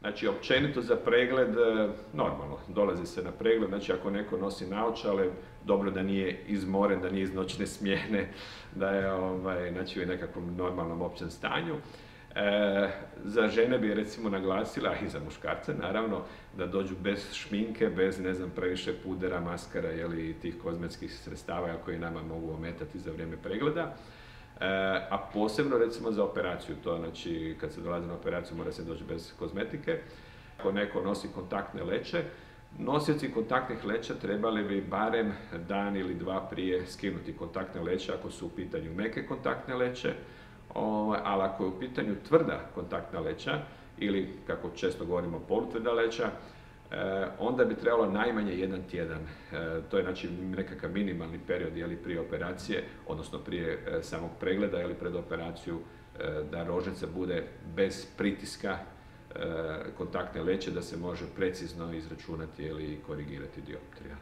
Znači, općenito za pregled, normalno, dolazi se na pregled, znači ako neko nosi naočale, dobro da nije izmoren, da nije iz noćne smjene, da je znači, u nekakvom normalnom općem stanju. Za žene bi recimo naglasila, i za muškarce naravno, da dođu bez šminke, bez ne znam previše pudera, maskara ili tih kozmetskih sredstava koji nama mogu ometati za vrijeme pregleda. A posebno recimo za operaciju, to znači kad se dolazi na operaciju mora se doći bez kozmetike. Ako neko nosi kontaktne leće, nosioci kontaktnih leća trebali bi barem dan ili dva prije skinuti kontaktne leće ako su u pitanju meke kontaktne leće, ali ako je u pitanju tvrda kontaktna leća ili kako često govorimo polutvrda leća, onda bi trebalo najmanje 1 tjedan. To je znači nekakav minimalni period prije operacije, odnosno prije samog pregleda ili pred operaciju, da rožica bude bez pritiska kontaktne leće, da se može precizno izračunati ili korigirati dioptrija.